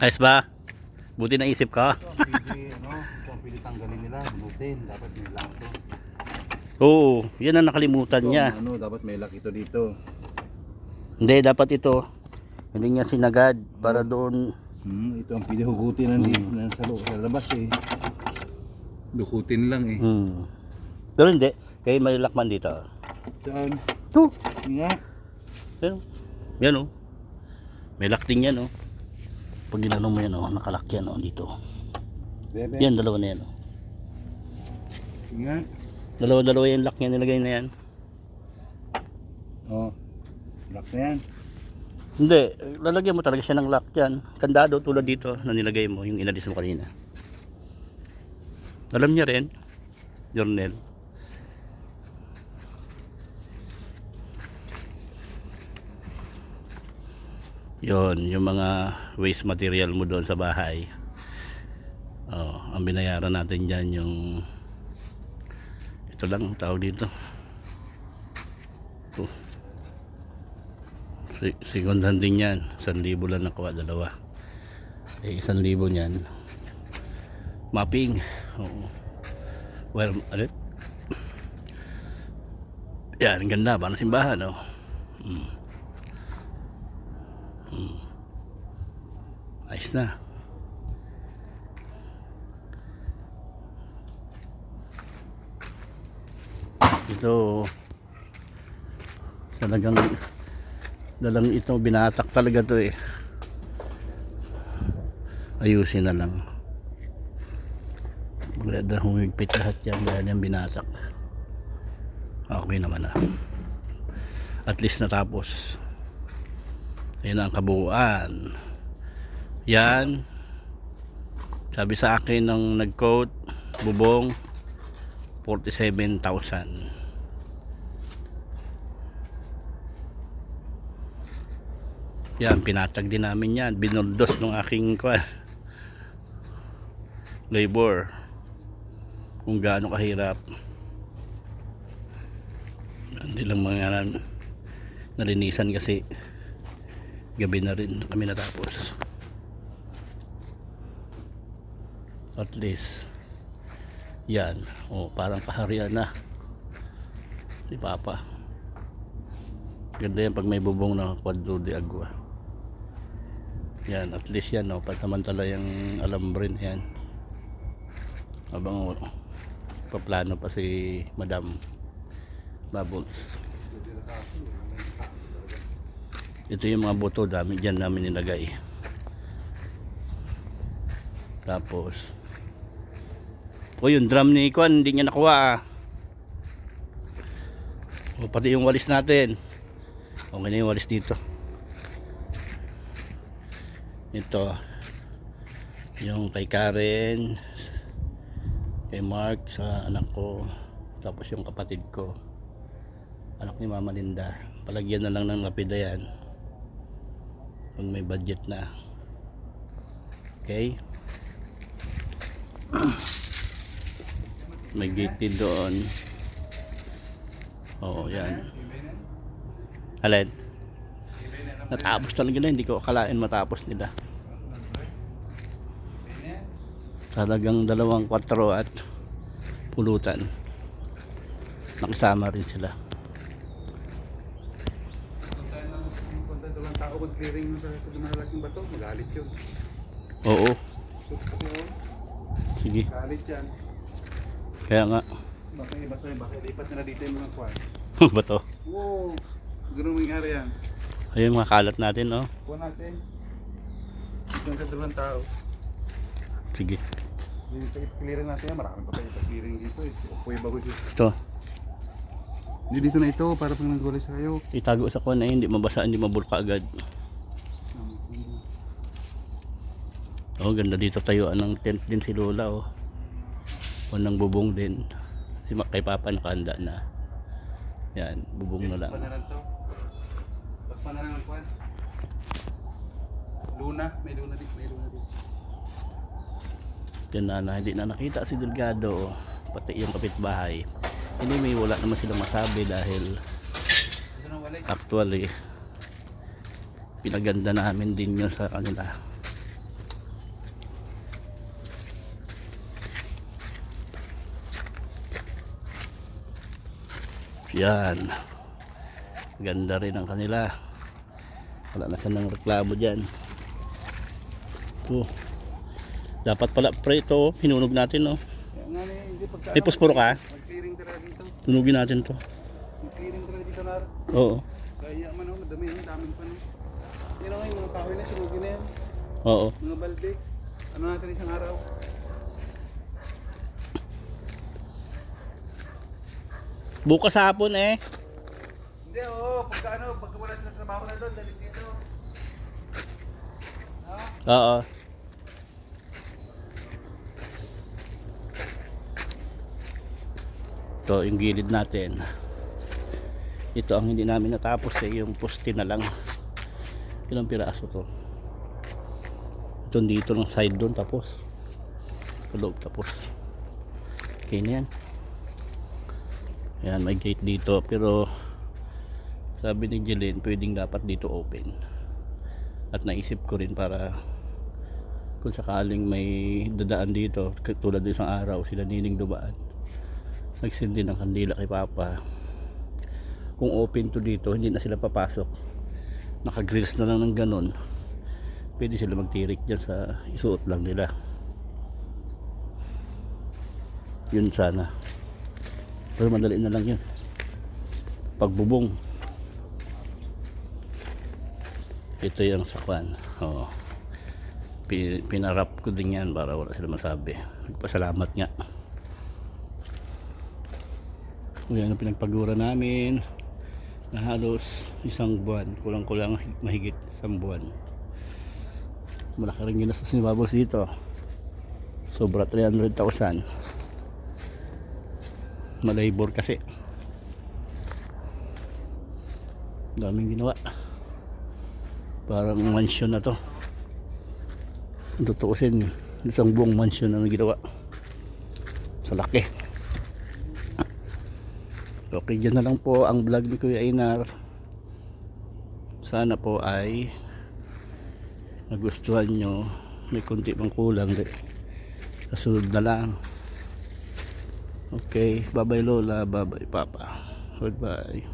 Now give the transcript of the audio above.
Ayos ba? Buti naisip ka. Ito ang pili, ito ang pili tanggalin nila, bunutin. Dapat may lock to. Oo, yan ang nakalimutan Ito, niya. dapat may lock ito dito. Hindi, dapat ito. Hindi niya sinagad para doon. Ito ang pili hugutin sa loob, sa labas eh. Dukutin lang eh. Pero hindi, kaya may lakman dito. Saan? Ito. Nga. Yan o. May lock din yan o. Pag ginano mo yan o, nakalak yan o dito. Bebe. Yan, dalawa na yan o. Nga. Dalawa yung lock niya nilagay na yan. Oh. Lock na yan. Hindi, lalagyan mo talaga siya ng lock yan. Kandado tulad dito na nilagay mo, yung inalis mo kanina. Alam niya rin, Jornel. Yon, yung mga waste material mo doon sa bahay. Oh, ang binayaran natin diyan yung ito lang ang tawag dito. Ito. Sekundan din yan. 1,000 lang nakuha, dalawa. Eh, 1,000 niyan. Mapping. Oo. Well, ano? Yan, ganda. Parang simbahan, no? Ayos na. Ito talagang ito binatak talaga to eh. Ayusin na lang. Maganda humigpit lahat yan dahil yung binatak. Okay naman na. At least natapos. Ayun ang kabuuan. Yan. Sabi sa akin ng nag-quote, bubong 47,000. Yan, pinatag din namin yan. Binuldos ng aking labor. Kung gaano kahirap. Hindi lang mga nalinisan kasi gabi na rin kami natapos. At least yan, parang kaharian na si Papa. Ganda yan pag may bubong na kwadro de agua. Yan, at least yan, patamantala yung alambrin yan habang paplano pa si Madam Bubbles. Ito yung mga buto dyan namin nilagay. Tapos yung drum ni Kwan hindi niya nakuha pati yung walis natin. Okay na yung walis dito. Ito yung kay Karen, kay Mark, sa anak ko, tapos yung kapatid ko, anak ni Mama Linda. Palagyan na lang ng lapida yan pag may budget na. Okay. May gate din doon. Yan. Alin? Natapos talaga na, hindi ko akalain matapos nila. Talagang 2 kwatro at pulutan. Nakisama rin sila. Kung tao mag-clearing sa malaking bato, magalit yun. Oo. Sige. Galit yan. Kaya nga. Baka lipat nila dito yung mga kwan. Bato. Wow, ganun mangyari yan. Ayun mga kalat natin, no? Kuha natin. Itong sa 2 tao. Sige. Clearing natin yan, maraming pa tayo clearing dito eh. Upoy bago siya. Ito. Hindi dito na ito, para pang nagulay sa'yo. Itago sa kuwan na hindi mabasa, hindi mabulka agad. Ganda dito tayuan ng tent din si Lola, ng bubong din. Si kay Papa nakahanda na. Yan, bubong na lang. Pagpa na lang ang kwan. Luna, may luna dito, Yan na, hindi na nakita si Delgado, pati yung kapitbahay. Hindi, may wala naman silang masabi dahil actually pinaganda namin din yun sa kanila. Yan. Ganda rin ang kanila. Wala na silang reklamo dyan. Ito. Dapat pala pre ito. Hinunog natin, no? Kaya nga na hindi pagka... May posporo ka? Mag-clearing talaga dito. Tunugin natin to. Mag-clearing talaga dito na. Oo. Kaya man ako, madami yung daming pa na. Yan ako yung mga kahoy na, sunugin na yan. Oo. Mga balde. Ano natin isang araw? Bukas hapon eh. Hindi, oo. Pagka ano, pagka wala silang trabaho na doon, dalit dito. Ha? Oo. Ito yung gilid natin. Ito ang hindi namin natapos eh, yung poste na lang. Ilang piraso to? Ito dito ng side doon tapos. Sa loob tapos. Okay na yan. Yan, may gate dito pero sabi ni Jeline pwedeng dapat dito open. At naisip ko rin para kung sakaling may dadaan dito tulad ng isang araw sila nining dumaan, nagsindi ng kandila kay Papa, kung open to dito hindi na sila papasok, naka-grills na lang ng ganon, pwede sila magtirik dyan sa isuot lang nila. Yun sana, pero madali na lang yun pagbubong. Ito yung sakwan. Oo. Pinarap ko din yan para wala sila masabi. Nagpasalamat nga. Yan ang pinagpagura namin na halos isang buwan. Kulang-kulang mahigit isang buwan. Malaki rin ginastos ni Bubbles dito. Sobra 300,000. Malabor kasi. Daming ginawa. Parang mansion na to. Tutuusin, isang buong mansion na ginawa. Sa laki. Okay, dyan na lang po ang vlog ni Kuya Einar. Sana po ay nagustuhan nyo. May konti pang kulang rin. Kasunod na lang. Okay, bye bye Lola, bye bye Papa. Goodbye.